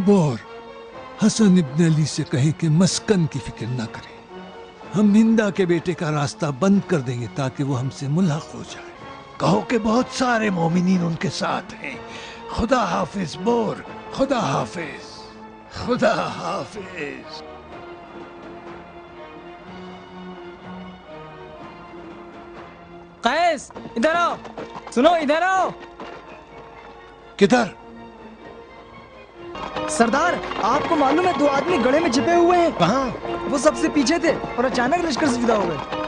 Bore, حسن ابن علی سے کہیں کہ مسکن کی فکر نہ کریں. ہم ہندا کے بیٹے کا راستہ بند کر دیں گے تاکہ وہ ہم سے ملحق ہو جائے. کہو کہ بہت سارے مومنین ان کے ساتھ ہیں. خدا حافظ بور، خدا حافظ، خدا حافظ. قیس ادھر آؤ، سنو ادھر آؤ. کدھر؟ سردار آپ کو معلوم ہے 2 آدمی گڑھے میں چھپے ہوئے ہیں. کہاں؟ وہ سب سے پیچھے تھے اور اچانک لشکر سے جدا ہو گئے.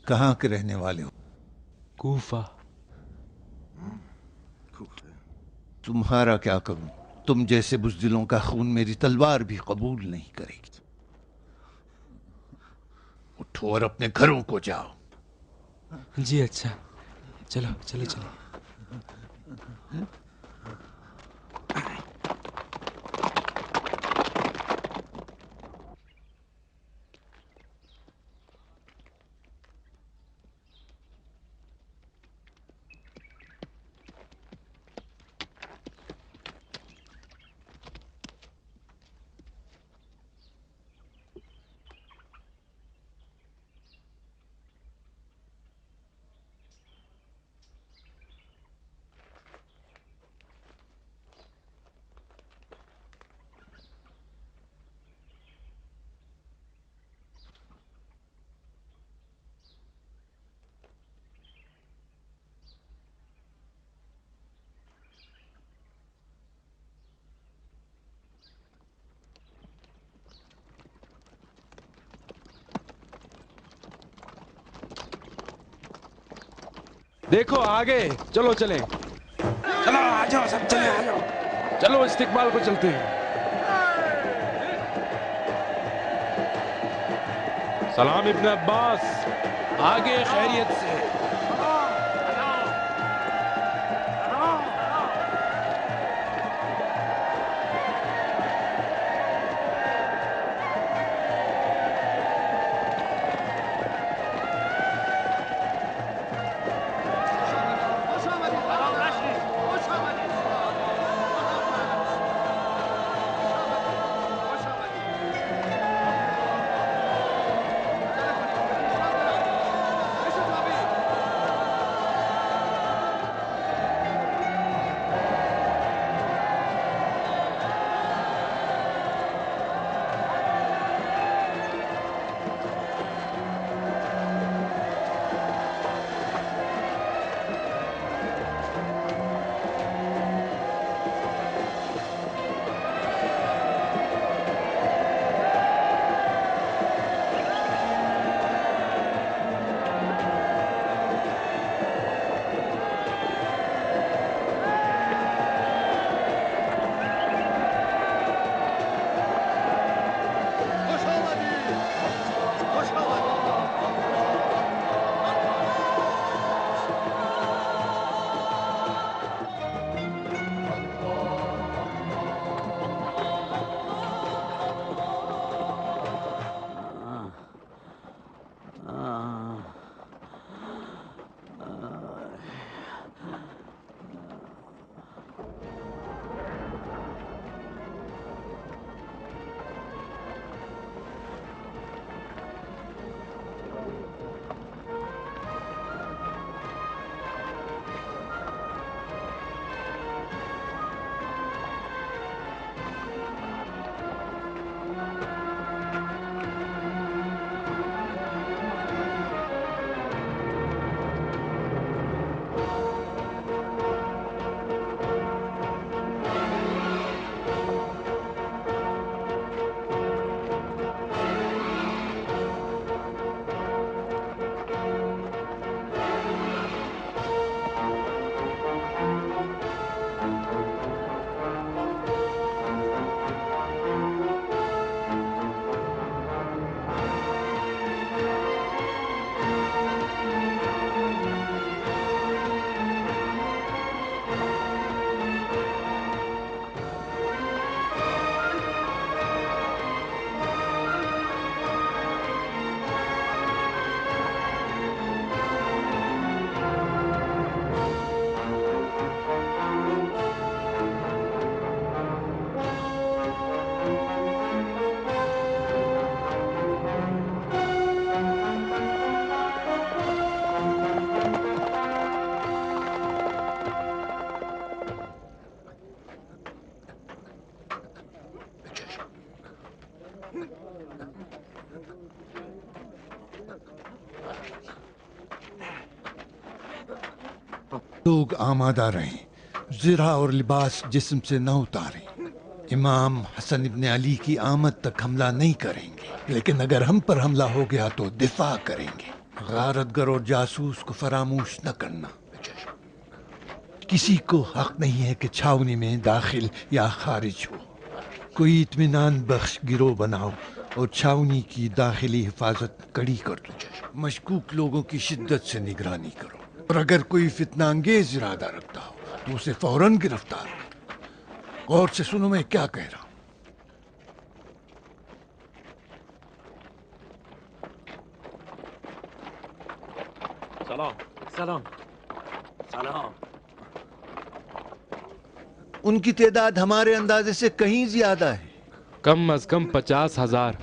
کہاں کے رہنے والے ہو؟ کوفہ. تمہارا کیا کروں؟ تم جیسے بزدلوں کا خون میری تلوار بھی قبول نہیں کرے گی. اٹھو اور اپنے گھروں کو جاؤ. جی اچھا، چلو چلو چلو. دیکھو آگے، چلو چلیں. چلو آ جاؤ سب، چلیں آ جاؤ. چلو استقبال کو چلتے ہیں. سلام ابن عباس، آگے خیریت سے. लोग आमादा रहें, ज़रा और लिबास जिस्म से न उतारें। इमाम हसन इब्न अली की आमद तक हमला नहीं करेंगे, लेकिन अगर हम पर हमला हो गया तो दिफा करेंगे। गारतगर और जासूस को फरामोश न करना। किसी को हक नहीं है कि छावनी में दाखिल या खारिज हो। कोई इत्मीनान बख्श गिरोह बनाओ और छावनी की दाखिली हिफाजत कड़ी कर दो। मशकूक लोगों की शिद्दत से निगरानी करो, और अगर कोई फितना अंगेज इरादा रखता हो तो उसे फौरन गिरफ्तार करो। गौर से सुनो मैं क्या कह रहा हूं। सलाम सलाम सलाम। उनकी तादाद हमारे अंदाजे से कहीं ज्यादा है। कम अज कम 50,000।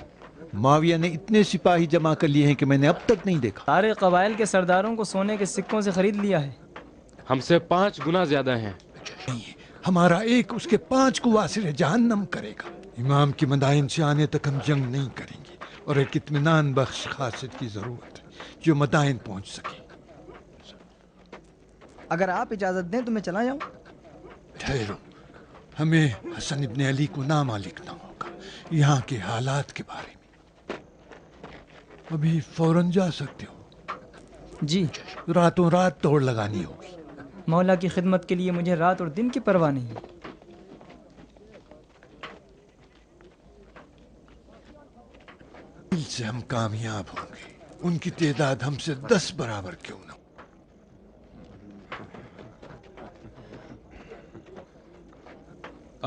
माविया ने इतने सिपाही जमा कर लिए हैं कि मैंने अब तक नहीं देखा। सारे कबाइल के सरदारों को सोने के सिक्कों से खरीद लिया है। हमसे 5 गुना ज्यादा हैं। हमारा एक उसके 5 को वासिर जहन्नम करेगा। इमाम की मदाइन से आने तक हम जंग नहीं करेंगे, और एक इत्मीनान बख्श खासियत की जरूरत है जो मदाइन पहुंच सके। अगर आप इजाजत दें तो मैं चला जाऊं। ठहरो, हमें हसन इब्न अली को नामा लिखना होगा यहाँ के हालात के बारे में। अभी फौरन जा सकते हो। जी, रातों रात दौड़ लगानी होगी। मौला की खिदमत के लिए मुझे रात और दिन की परवाह नहीं है। दिल से हम कामयाब होंगे, उनकी तादाद हमसे 10 बराबर क्यों ना।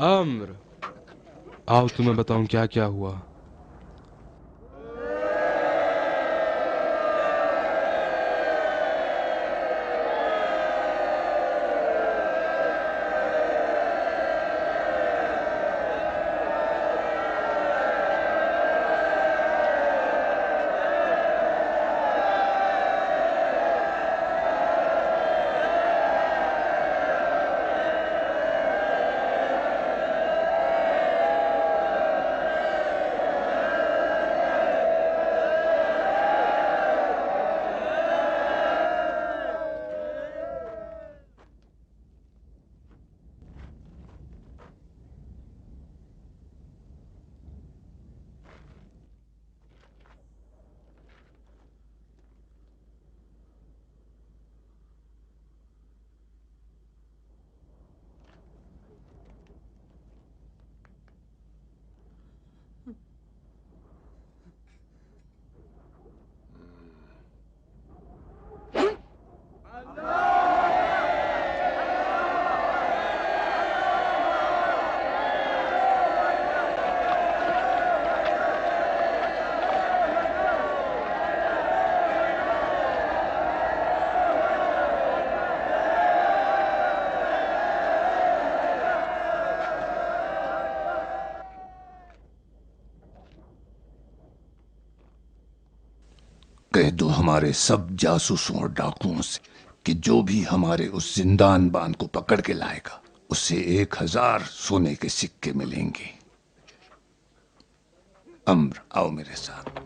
अम्र, आओ तुम्हें बताऊं क्या क्या हुआ। कह दो हमारे सब जासूसों और डाकुओं से कि जो भी हमारे उस जिंदान बान को पकड़ के लाएगा उसे 1000 सोने के सिक्के मिलेंगे। अम्र, आओ मेरे साथ।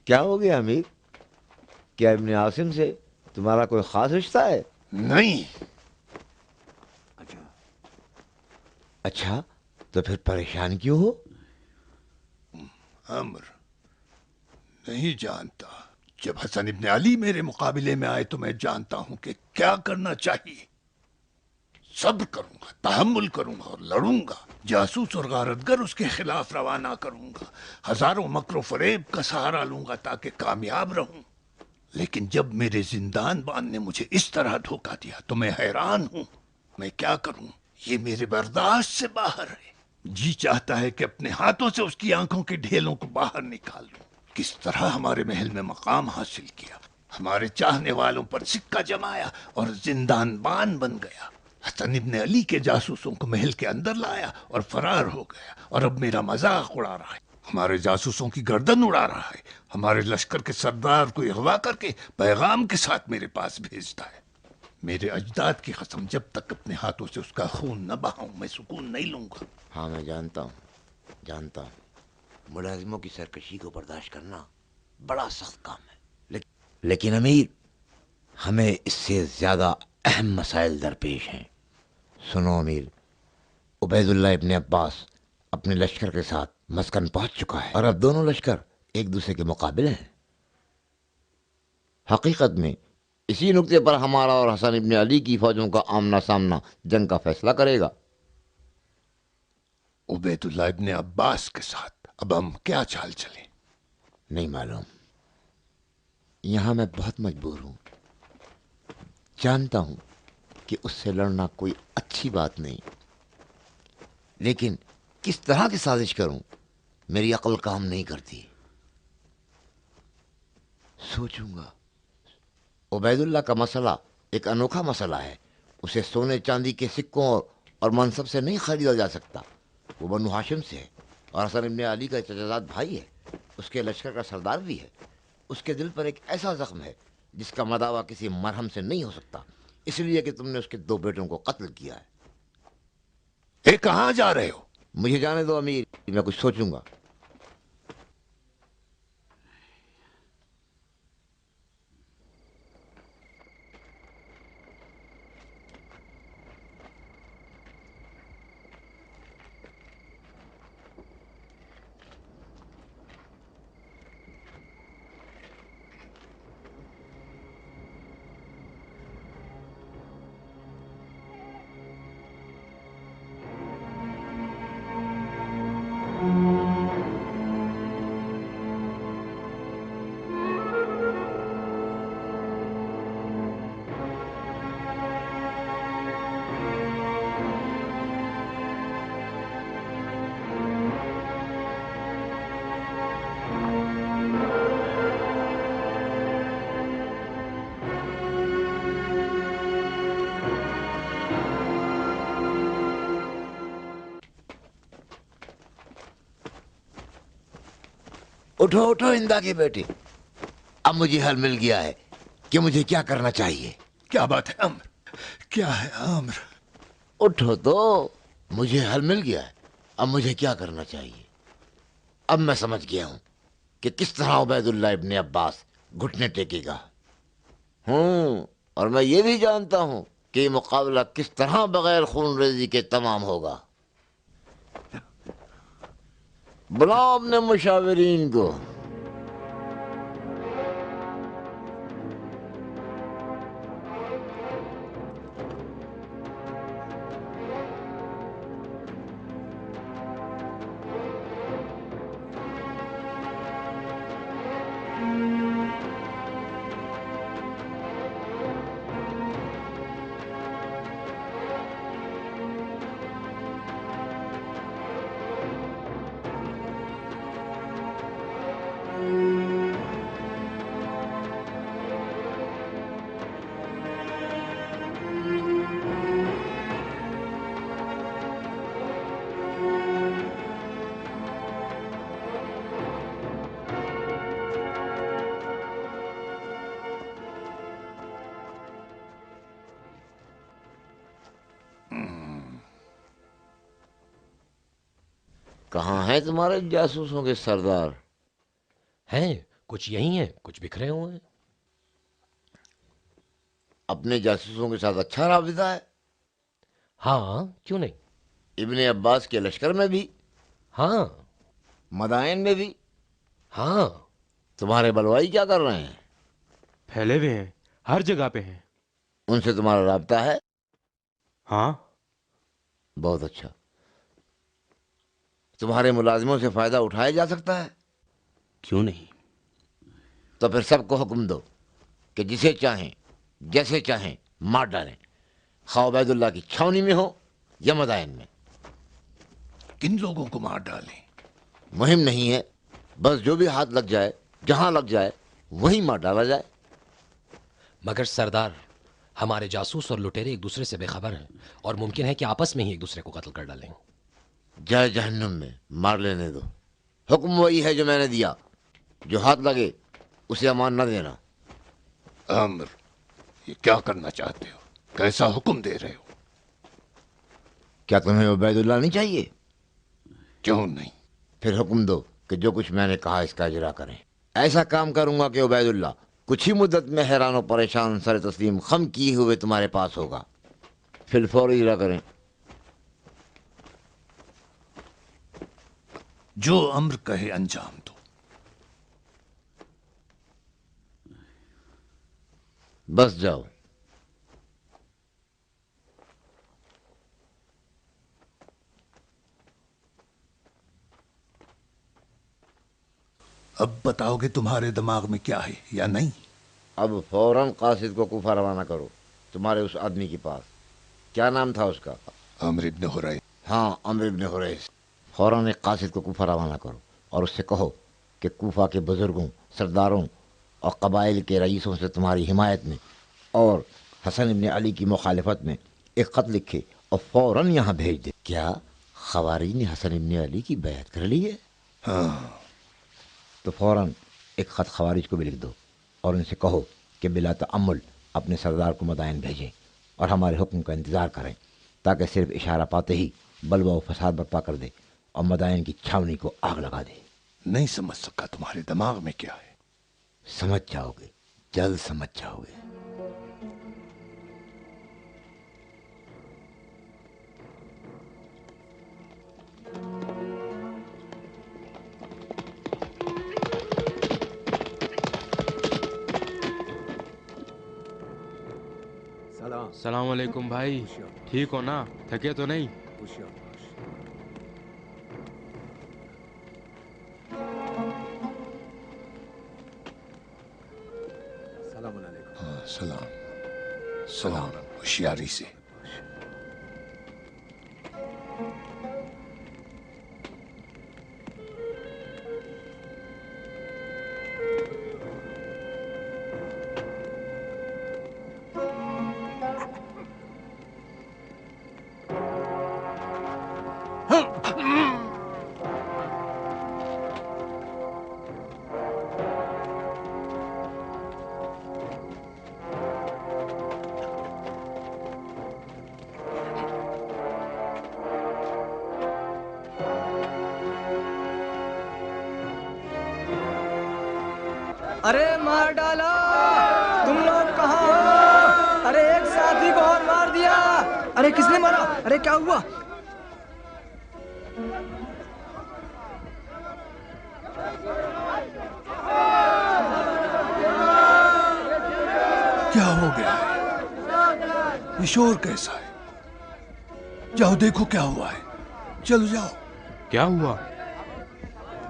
क्या हो गया अमीर? क्या इब्न आसिम से तुम्हारा कोई खास रिश्ता है? नहीं। अच्छा, तो फिर परेशान क्यों हो? अम्र, नहीं जानता। जब हसन इब्न अली मेरे मुकाबले में आए तो मैं जानता हूं कि क्या करना चाहिए। सब्र करूंगा, तहम्मुल करूंगा और लड़ूंगा। जासूस और गारतगर उसके खिलाफ रवाना करूंगा, हजारों मकर फरेब का सहारा लूंगा ताकि कामयाब रहूं। लेकिन जब मेरे जिंदान बान ने मुझे इस तरह धोखा दिया तो मैं हैरान हूं। मैं क्या करूं, ये मेरे बर्दाश्त से बाहर है। जी चाहता है कि अपने हाथों से उसकी आंखों के ढेलों को बाहर निकाल लूं। किस तरह हमारे महल में मकाम हासिल किया, हमारे चाहने वालों पर सिक्का जमाया और जिंदान बान बन गया। हसन इब्न अली के जासूसों को महल के अंदर लाया और फरार हो गया, और अब मेरा मजाक उड़ा रहा है, हमारे जासूसों की गर्दन उड़ा रहा है, हमारे लश्कर के सरदार को अगवा करके पैगाम के साथ मेरे पास भेजता है। मेरे अजदाद की कसम, जब तक अपने हाथों से उसका खून न बहाऊं मैं सुकून नहीं लूंगा। हाँ मैं जानता हूँ मुलाजिमों की सरकशी को बर्दाश्त करना बड़ा सख्त काम है, लेकिन अमीर, हमें इससे ज्यादा अहम मसाइल दरपेश हैं। सुनो अमीर, उबैदुल्लाह इब्न अब्बास अपने लश्कर के साथ मस्कन पहुंच चुका है और अब दोनों लश्कर एक दूसरे के मुकाबले हैं। हकीकत में इसी नुक्ते पर हमारा और हसन इब्न अली की फौजों का आमना सामना जंग का फैसला करेगा। उबैदुल्लाह इब्न अब्बास के साथ अब हम क्या चाल चलें? नहीं मालूम, यहां मैं बहुत मजबूर हूं। जानता हूं कि उससे लड़ना कोई अच्छी बात नहीं, लेकिन किस तरह की साजिश करूं मेरी अक्ल काम नहीं करती। सोचूंगा। उबैदुल्लाह का मसला एक अनोखा मसला है, उसे सोने चांदी के सिक्कों और मनसब से नहीं खरीदा जा सकता। वो बनु हाशिम से है और हसन इब्न अली का चचाजाद भाई है, उसके लश्कर का सरदार भी है। उसके दिल पर एक ऐसा जख्म है जिसका मदावा किसी मरहम से नहीं हो सकता, इसलिए कि तुमने उसके 2 बेटों को कत्ल किया है। कहाँ जा रहे हो? मुझे जाने दो अमीर, मैं कुछ सोचूंगा। उठो उठो इंदा के बेटे, अब मुझे हल मिल गया है कि मुझे क्या करना चाहिए। क्या बात है अम्र? क्या है अम्र? उठो तो, मुझे हल मिल गया है, अब मुझे क्या करना चाहिए। अब मैं समझ गया हूं कि किस तरह उबैदुल्लाह इब्न अब्बास घुटने टेकेगा। और मैं ये भी जानता हूं कि ये मुकाबला किस तरह बगैर खून रेजी के तमाम होगा। बुलाओ अपने मुशावरीन को। कहाँ हैं तुम्हारे जासूसों के सरदार? हैं, कुछ यही हैं, कुछ बिखरे हुए हैं। अपने जासूसों के साथ अच्छा राबिता है? हाँ, क्यों नहीं। इब्ने अब्बास के लश्कर में भी? हाँ। मदाइन में भी? हाँ। तुम्हारे बलवाई क्या कर रहे हैं? फैले हुए हैं, हर जगह पे हैं। उनसे तुम्हारा राब्ता है? हाँ। बहुत अच्छा। तुम्हारे मुलाजिमों से फायदा उठाया जा सकता है? क्यों नहीं? तो फिर सबको हुक्म दो कि जिसे चाहें जैसे चाहें मार डालें, खा उबैदुल्लाह की छावनी में हो या मदायन में। किन लोगों को मार डालें? मुहिम नहीं है, बस जो भी हाथ लग जाए, जहां लग जाए वहीं मार डाला जाए। मगर सरदार, हमारे जासूस और लुटेरे एक दूसरे से बेखबर हैं और मुमकिन है कि आपस में ही एक दूसरे को कत्ल कर डालें। जाए जहन्नुम में, मार लेने दो। हुक्म वही है जो मैंने दिया, जो हाथ लगे उसे अमान न देना। आमिर, ये क्या करना चाहते हो? कैसा हुक्म दे रहे हो? क्या तुम्हें उबैदुल्लाह नहीं चाहिए? क्यों नहीं? फिर हुक्म दो कि जो कुछ मैंने कहा इसका इजरा करें। ऐसा काम करूंगा कि उबैदुल्लाह कुछ ही मुद्दत में हैरान और परेशान सर तस्लीम खम किए हुए तुम्हारे पास होगा। फिर फौरी इजरा करें। जो अम्र कहे अंजाम दो। बस जाओ। अब बताओगे तुम्हारे दिमाग में क्या है या नहीं? अब फौरन कासिद को कूफा रवाना करो, तुम्हारे उस आदमी के पास। क्या नाम था उसका? आमिर इब्न हुरैस। हाँ, अम्र इब्न हुरैस। फौरन एक कासिद को कूफा रवाना करो और उससे कहो कि कूफा के बुजुर्गों, सरदारों और कबाइल के रईसों से तुम्हारी हिमायत में और हसन इब्न अली की मुखालिफत में एक खत लिखे और फौरन यहाँ भेज दे। क्या खवारीज ने हसन इब्न अली की बैत कर ली है? हाँ। तो फौरन एक खत खवारिज को भी लिख दो और उनसे कहो कि बिला तअम्मुल अपने सरदार को मदायन भेजें और हमारे हुक्म का इंतज़ार करें, ताकि सिर्फ इशारा पाते ही बलवा व फसाद बर्पा कर दे और मदायन की छावनी को आग लगा दे। नहीं समझ सका तुम्हारे दिमाग में क्या है। समझ जाओगे, जल्द समझ जाओगे। सलाम अलैकुम भाई, ठीक हो ना? थके तो नहीं? हाँ, सलाम सलाम, होशियारी से। अरे मार डाला! तुम लोग कहाँ हो? अरे एक साथी को और मार दिया! अरे किसने मारा? अरे क्या हुआ? क्या हो गया है? ये शोर कैसा है? जाओ देखो क्या हुआ है। चलो जाओ। क्या हुआ?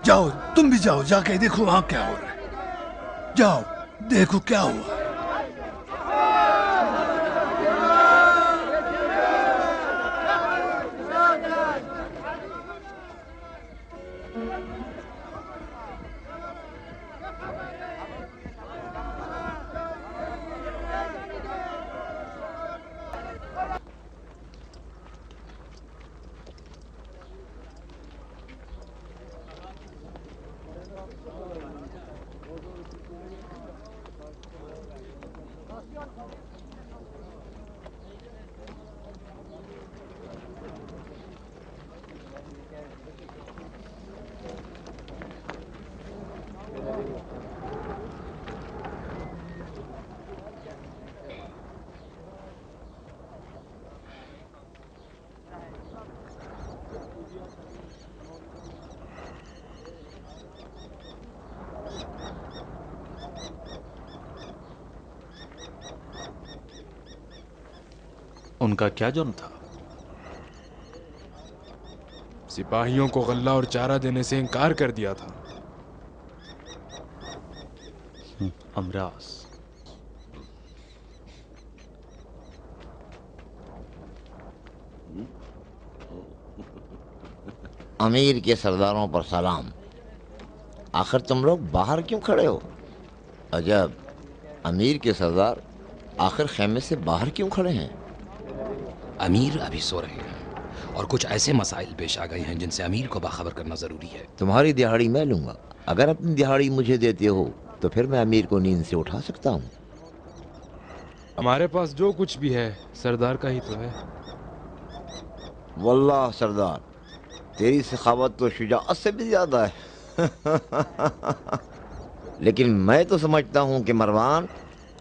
जाओ, तुम भी जाओ, जाके देखो वहां क्या हो रहा है। जाओ देखो क्या हुआ है। उनका क्या जुर्म था? सिपाहियों को गल्ला और चारा देने से इनकार कर दिया था। अमरास, अमीर के सरदारों पर सलाम। आखिर तुम लोग बाहर क्यों खड़े हो? अजब, अमीर के सरदार आखिर खेमे से बाहर क्यों खड़े हैं? अमीर अभी सो रहे हैं और कुछ ऐसे मसाइल पेश आ गए हैं जिनसे अमीर को बाखबर करना जरूरी है। तुम्हारी दिहाड़ी मैं लूंगा। अगर अपनी दिहाड़ी मुझे देते हो तो फिर मैं अमीर को नींद से उठा सकता हूँ। हमारे पास जो कुछ भी है सरदार का ही तो है। वल्लाह सरदार, तेरी सखावत तो शुजाअत से भी ज्यादा है। लेकिन मैं तो समझता हूँ कि मरवान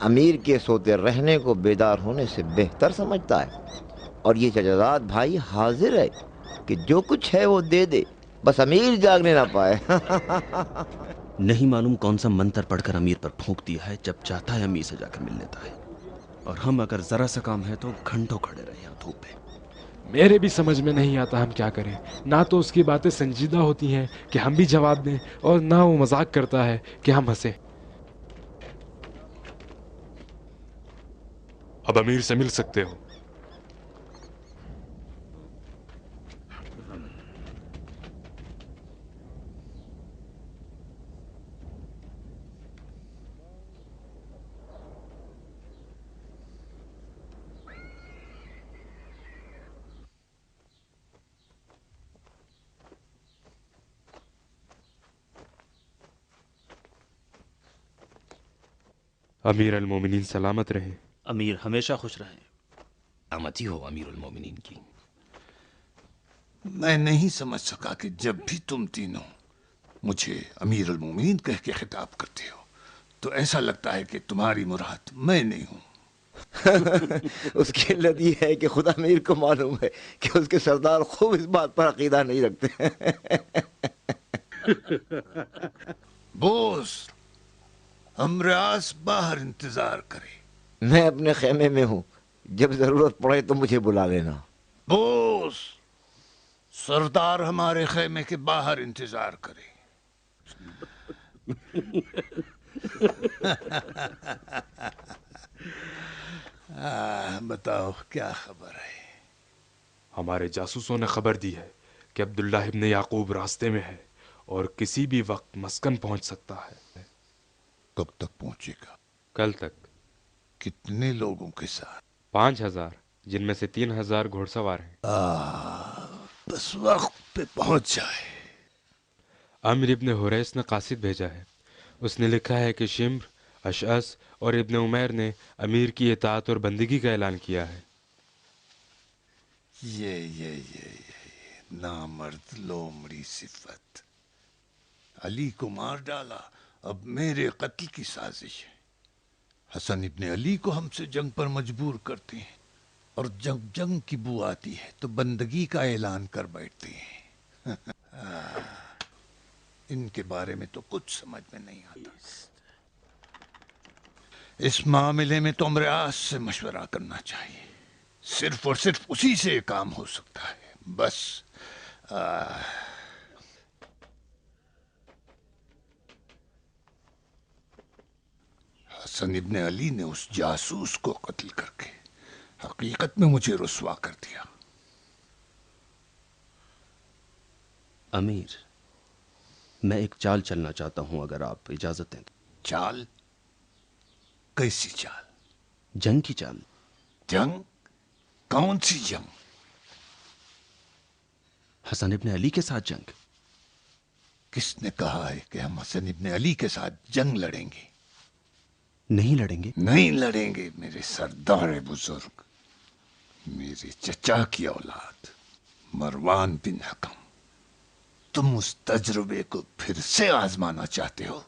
अमीर के सोते रहने को बेदार होने से बेहतर समझता है, और ये चचाजाद भाई हाजिर है कि जो कुछ है वो दे दे, बस अमीर जागने ना पाए। नहीं मालूम कौन सा मंत्र पढ़कर अमीर पर फूंक दिया है, जब चाहता है अमीर से जाकर मिल लेता है। और हम अगर जरा सा काम है तो घंटों खड़े रहे यहाँ धूप में। मेरे भी समझ में नहीं आता हम क्या करें। ना तो उसकी बातें संजीदा होती हैं कि हम भी जवाब दें, और ना वो मजाक करता है कि हम हंसे। अब अमीर से मिल सकते हो। अमीर अल मोमिनीन सलामत रहे। अमीर हमेशा खुश रहें। आमती हो अमीरुल मोमिनीन की। मैं नहीं समझ सका कि जब भी तुम तीनों मुझे अमीर अल मोमिनीन कह के खिताब करते हो तो ऐसा लगता है कि तुम्हारी मुराद मैं नहीं हूं। उसकी इल्लत ये है कि खुदा अमीर को मालूम है कि उसके सरदार खूब इस बात पर अकीदा नहीं रखते। बोस, अमरास बाहर इंतजार करे। मैं अपने खेमे में हूँ, जब जरूरत पड़े तो मुझे बुला लेना। बोस, सरदार हमारे खेमे के बाहर इंतजार करे। बताओ क्या खबर है? हमारे जासूसों ने खबर दी है कि अब्दुल्लाह इब्न याकूब रास्ते में है और किसी भी वक्त मस्कन पहुंच सकता है। कब तक पहुंचेगा? कल तक। कितने लोगों के साथ? 5000, जिनमें से 3000 घुड़सवार हैं। बस वक्त पे पहुंच जाए। अम्र इब्न हुरैस ने कासिद भेजा है। उसने लिखा है कि शिम्र, अशअस और इब्न उमैर ने अमीर की इताअत और बंदगी का ऐलान किया है। ये नामर्द लोमड़ी सिफत। अली को मार डाला, अब मेरे कत्ल की साजिश है। हसन इब्न अली को हमसे जंग पर मजबूर करते हैं, और जब जंग की बू आती है तो बंदगी का ऐलान कर बैठते हैं। इनके बारे में तो कुछ समझ में नहीं आता। इस मामले में तो अमरास से मशवरा करना चाहिए। सिर्फ और सिर्फ उसी से ये काम हो सकता है। बस हसन इब्न अली ने उस जासूस को कत्ल करके हकीकत में मुझे रुस्वा कर दिया। अमीर, मैं एक चाल चलना चाहता हूं, अगर आप इजाजत दें। चाल? कैसी चाल? जंग की चाल। जंग? कौन सी जंग? हसन इब्न अली के साथ जंग। किसने कहा है कि हम हसन इब्न अली के साथ जंग लड़ेंगे? नहीं लड़ेंगे? नहीं लड़ेंगे मेरे सरदार बुजुर्ग, मेरे चचा की औलाद मरवान बिन हकम। तुम उस तजुर्बे को फिर से आजमाना चाहते हो?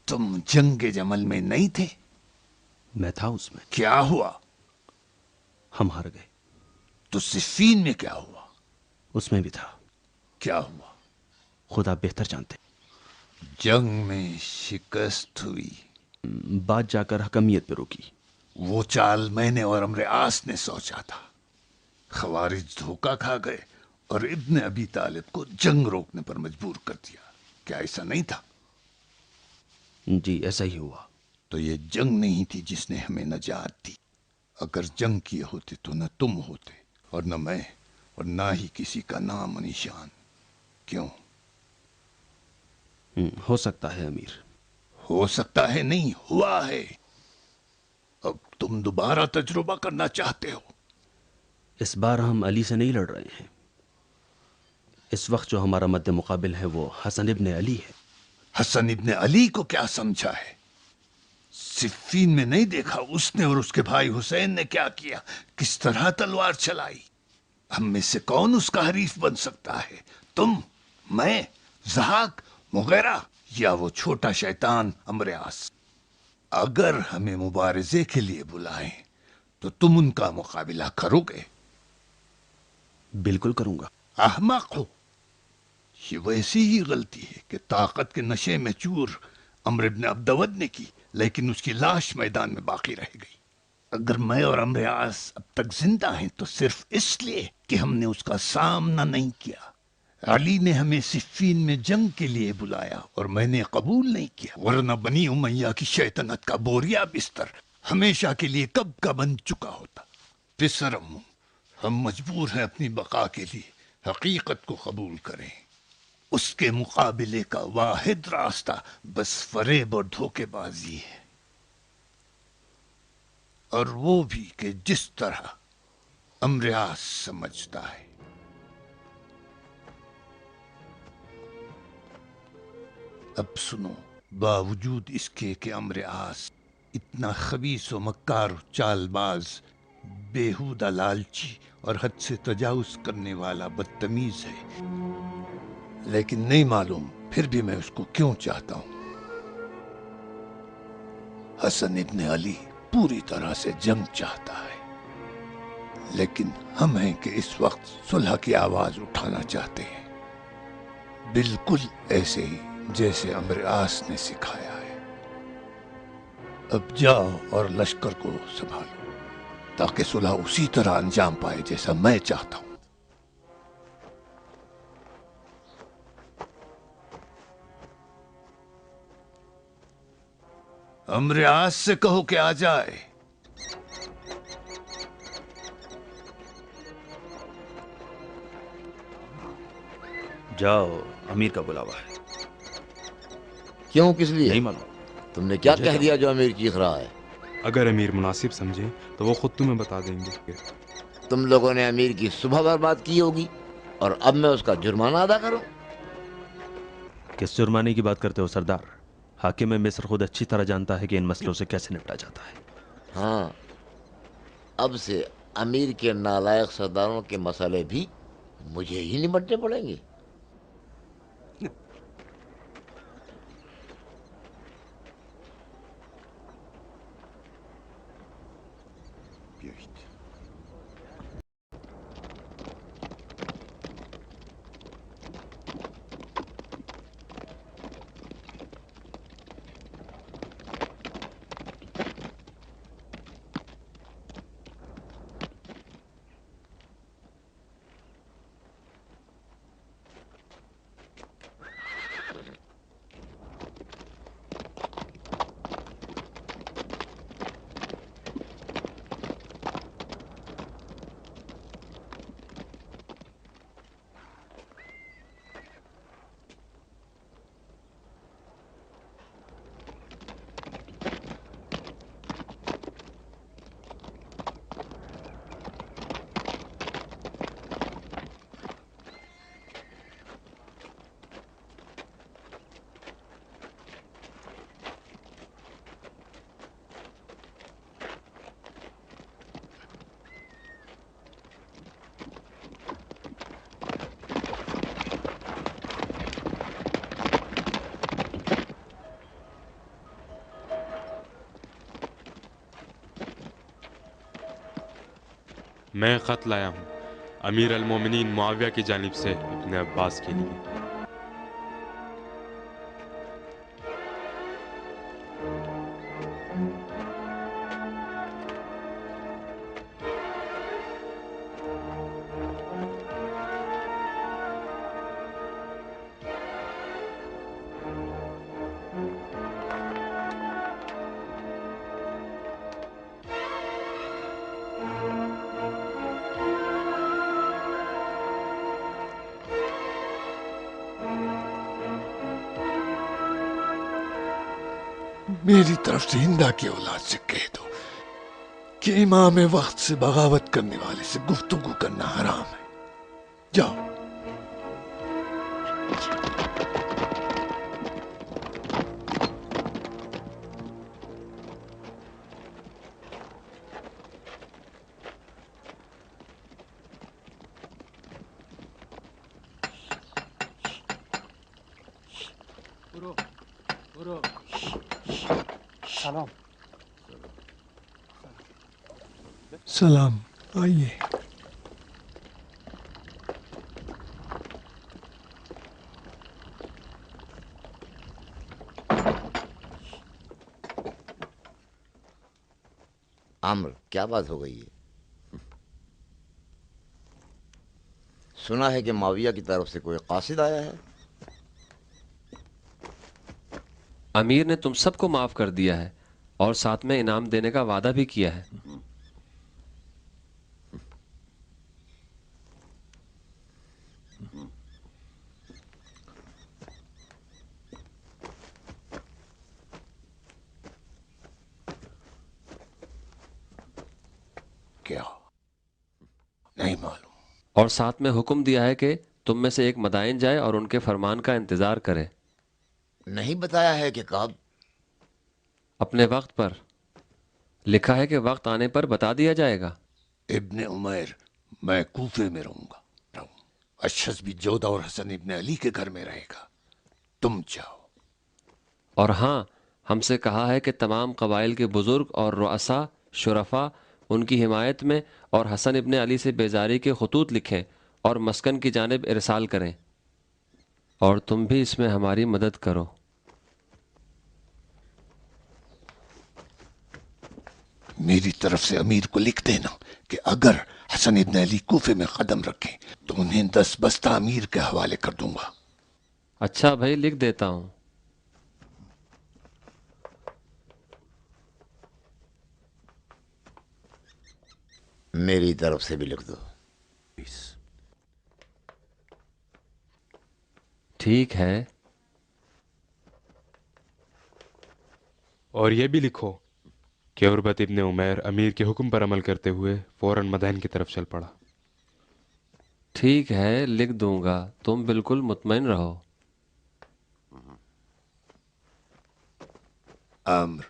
तुम जंग जमल में नहीं थे? मैं था उसमें। क्या हुआ? हम हार गए। तो सिफीन में क्या हुआ? उसमें भी था। क्या हुआ? खुदा बेहतर जानते। जंग में शिकस्त हुई। बात जाकर हकमियत पे रुकी। वो चाल मैंने और अमरे आस ने सोचा था। खवारिज धोखा खा गए और इब्न अबी तालिब को जंग रोकने पर मजबूर कर दिया। क्या ऐसा नहीं था? जी ऐसा ही हुआ। तो ये जंग नहीं थी जिसने हमें नजात दी। अगर जंग किए होते तो न तुम होते और न मैं और ना ही किसी का नाम निशान। क्यों? हो सकता है अमीर। हो सकता है नहीं, हुआ है। अब तुम दोबारा तजुर्बा करना चाहते हो। इस बार हम अली से नहीं लड़ रहे हैं। इस वक्त जो हमारा मद्दे मुकाबिल है वो हसन इब्न अली है। हसन इब्न अली को क्या समझा है? सिफ्फीन में नहीं देखा उसने और उसके भाई हुसैन ने क्या किया, किस तरह तलवार चलाई। हम में से कौन उसका हरीफ बन सकता है? तुम, मैं, ज़हाक, मुगैरा या वो छोटा शैतान अमरयास? अगर हमें मुबारजे के लिए बुलाएं तो तुम उनका मुकाबला करोगे? बिल्कुल करूंगा। अहमक हो। ये वैसी ही गलती है कि ताकत के नशे में चूर अम्र इब्न अब्दवद ने की, लेकिन उसकी लाश मैदान में बाकी रह गई। अगर मैं और अमरयास अब तक जिंदा हैं तो सिर्फ इसलिए कि हमने उसका सामना नहीं किया। अली ने हमें सिफ्फीन में जंग के लिए बुलाया और मैंने कबूल नहीं किया, वरना बनी उमैया की शैतानत का बोरिया बिस्तर हमेशा के लिए कब का बन चुका होता। बेशरम, हम मजबूर हैं अपनी बका के लिए हकीकत को कबूल करें। उसके मुकाबले का वाहिद रास्ता बस फरेब और धोखेबाजी है, और वो भी कि जिस तरह अमरयास समझता है। अब सुनो, बावजूद इसके कि अमरयास इतना खबीस व मक्कार चालबाज, बेहुदा लालची और हद से तजावुज करने वाला बदतमीज है, लेकिन नहीं मालूम फिर भी मैं उसको क्यों चाहता हूं। हसन इब्न अली पूरी तरह से जंग चाहता है, लेकिन हम हैं कि इस वक्त सुलह की आवाज उठाना चाहते हैं, बिल्कुल ऐसे ही जैसे अमरयास ने सिखाया है। अब जाओ और लश्कर को संभालो ताकि सुलह उसी तरह अंजाम पाए जैसा मैं चाहता हूं। अमरयास से कहो कि आ जाए। जाओ, अमीर का बुलावा है। क्यों, किस लिए? नहीं मालूम। तुमने क्या मुझे कह क्या दिया जो अमीर चीख रहा है? अगर अमीर मुनासिब समझे तो वो खुद तुम्हें बता देंगे। तुम लोगों ने अमीर की सुबह बर्बाद की होगी और अब मैं उसका जुर्माना अदा करूं? किस जुर्माने की बात करते हो सरदार? हाकिम मिस्र खुद अच्छी तरह जानता है कि इन मसलों से कैसे निपटा जाता है। हाँ, अब से अमीर के नालायक सरदारों के मसले भी मुझे ही निपटने पड़ेंगे। मैं खत लाया हूँ अमीर अल मोमिनीन मुआविया की जानिब से इब्न अब्बास के लिए। मेरी तरफ से हिंदा की औलाद से कह दो कि इमाम वक्त से बगावत करने वाले से गुफ्तगू करना हराम है। जाओ। सलाम। आइए। आम्र, क्या बात हो गई है? सुना है कि माविया की तरफ से कोई कासिद आया है। अमीर ने तुम सबको माफ कर दिया है और साथ में इनाम देने का वादा भी किया है। क्या? नहीं मालूम। और साथ में हुक्म दिया है कि तुम में से एक मदाइन जाए और उनके फरमान का इंतजार करे। नहीं बताया है कि कब? अपने वक्त पर। लिखा है कि वक्त आने पर बता दिया जाएगा। इब्ने उमैर, मैं कूफे में रहूंगा। अशस भी जोधा और हसन इब्ने अली के घर में रहेगा। तुम जाओ। और हाँ, हमसे कहा है कि तमाम कबाइल के बुजुर्ग और रुअसा शुरफा उनकी हिमायत में और हसन इब्ने अली से बेजारी के खतूत लिखें और मस्कन की जानिब इरसाल करें। और तुम भी इसमें हमारी मदद करो। मेरी तरफ से अमीर को लिख देना कि अगर हसन इब्न अली कूफे में कदम रखें तो उन्हें 10 बस्ता अमीर के हवाले कर दूंगा। अच्छा भाई, लिख देता हूं। मेरी तरफ से भी लिख दो। ठीक है। और ये भी लिखो कि उर्वत इब्ने उमैर अमीर के हुक्म पर अमल करते हुए फौरन मदाइन की तरफ चल पड़ा। ठीक है, लिख दूंगा। तुम बिल्कुल मुतमईन रहो। अम्र,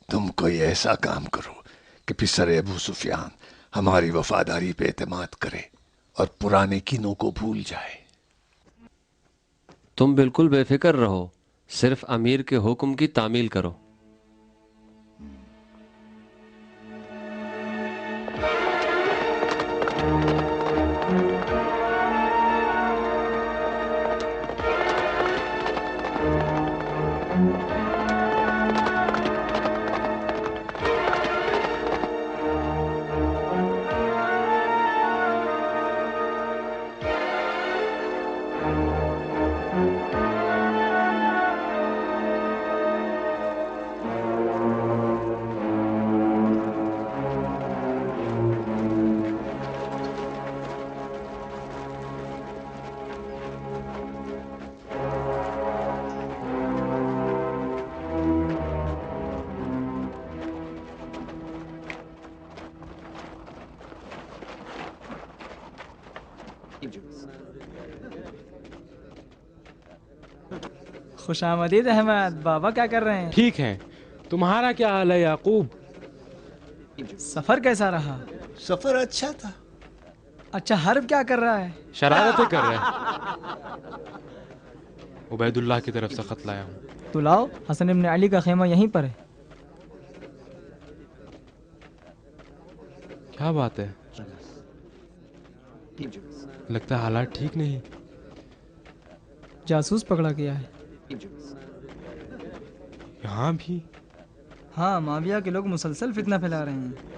तुम कोई ऐसा काम करो कि पिसर अबू सुफियान हमारी वफादारी पे एतमाद करे और पुराने कीनों को भूल जाए। तुम बिल्कुल बेफिक्र रहो, सिर्फ अमीर के हुक्म की तामील करो। खुशामदीद अहमद। बाबा क्या कर रहे हैं? ठीक है, तुम्हारा क्या हाल है याकूब? सफर कैसा रहा? सफर अच्छा था। अच्छा, हर्ब क्या कर रहा है? शरारतें कर रहे हैं। उबैदुल्लाह की तरफ से खत लाया हूँ। तो लाओ, हसन इब्न अली का खेमा यहीं पर है। क्या बात है? लगता है हालात ठीक नहीं। जासूस पकड़ा गया है। यहाँ भी? हाँ, माविया के लोग मुसलसल फितना फैला रहे हैं।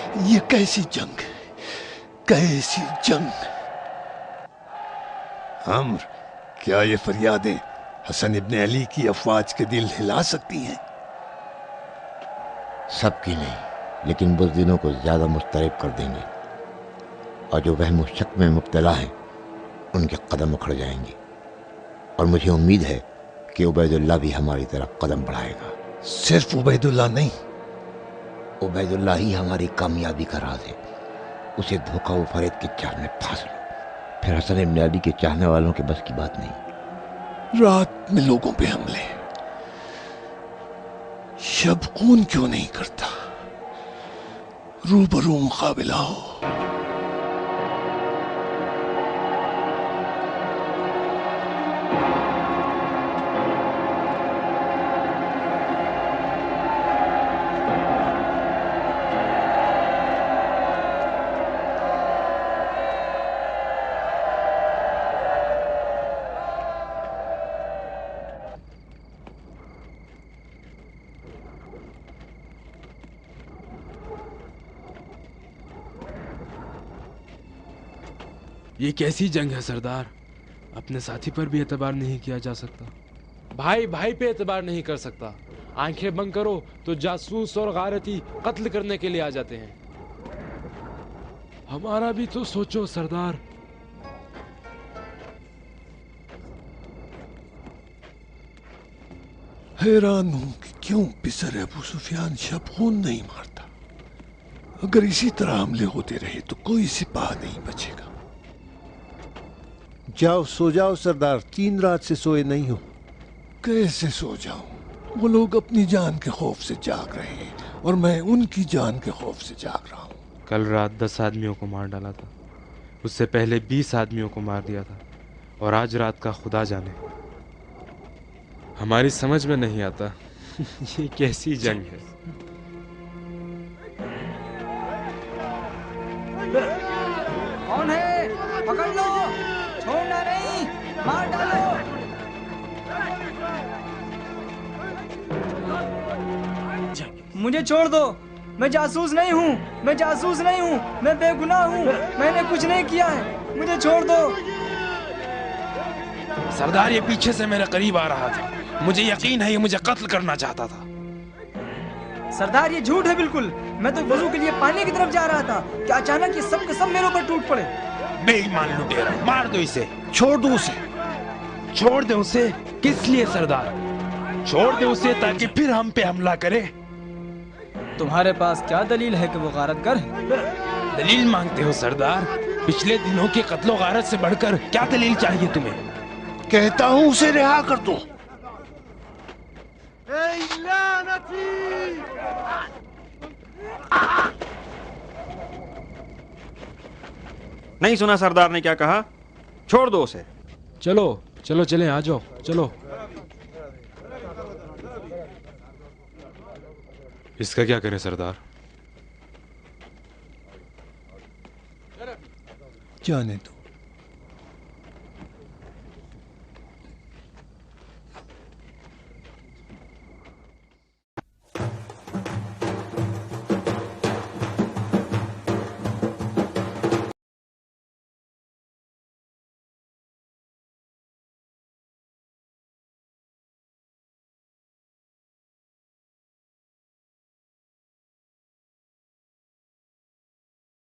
ये कैसी जंग है, कैसी जंग। अम्र, क्या ये फरियादें हसन इब्न अली की अफवाज के दिल हिला सकती हैं? सबकी नहीं, लेकिन बुज़दिलों को ज़्यादा मुस्तरब कर देंगे, और जो वहम शक में मुब्तला हैं उनके कदम उखड़ जाएंगे। और मुझे उम्मीद है कि उबैदुल्लाह भी हमारी तरफ कदम बढ़ाएगा। सिर्फ उबैदुल्लाह नहीं, उबैदुल्लाह ही हमारी कामयाबी का राज है। उसे धोखा व फरेब के जाल में फांस लो, फिर हसन इब्न अली के चाहने वालों के बस की बात नहीं। रात में लोगों पे हमले, शबकून क्यों नहीं करता? रूबरू मुकाबला हो। ये कैसी जंग है सरदार? अपने साथी पर भी एतबार नहीं किया जा सकता। भाई भाई पे एतबार नहीं कर सकता। आंखें बंद करो तो जासूस और गारती कत्ल करने के लिए आ जाते हैं। हमारा भी तो सोचो सरदार। हैरान हूं कि क्यों पिसर अबू सुफियान शबखून नहीं मारता। अगर इसी तरह हमले होते रहे तो कोई सिपाह नहीं बचेगा। जाओ सो जाओ सरदार, 3 रात से सोए नहीं हो। कैसे सो जाऊं? वो लोग अपनी जान के खौफ से जाग रहे हैं और मैं उनकी जान के खौफ से जाग रहा हूं। कल रात 10 आदमियों को मार डाला था, उससे पहले 20 आदमियों को मार दिया था, और आज रात का खुदा जाने। हमारी समझ में नहीं आता ये कैसी जंग है। कौन है? पकड़ लो, छोड़ना नहीं, मार डालो। मुझे छोड़ दो, मैं जासूस नहीं हूँ, मैं जासूस नहीं हूँ, मैं बेगुनाह हूँ, मैंने कुछ नहीं किया है, मुझे छोड़ दो। सरदार ये पीछे से मेरे करीब आ रहा था, मुझे यकीन है ये मुझे कत्ल करना चाहता था। सरदार ये झूठ है बिल्कुल, मैं तो वजू के लिए पानी की तरफ जा रहा था कि अचानक ये सब के सब मेरे ऊपर टूट पड़े। बेईमान लुटेरा, मार दो इसे। छोड़ दो उसे। छोड़ दे उसे? किस लिए सरदार? छोड़ दे उसे ताकि फिर हम पे हमला करे। तुम्हारे पास क्या दलील है कि वो गारतगर है? दलील मांगते हो सरदार? पिछले दिनों के कत्लो गारत से बढ़कर क्या दलील चाहिए तुम्हें? कहता हूं उसे रिहा कर दो। नहीं सुना सरदार ने क्या कहा? छोड़ दो उसे। चलो चलो चले, आ जाओ, चलो। इसका क्या करें सरदार? जाने दो,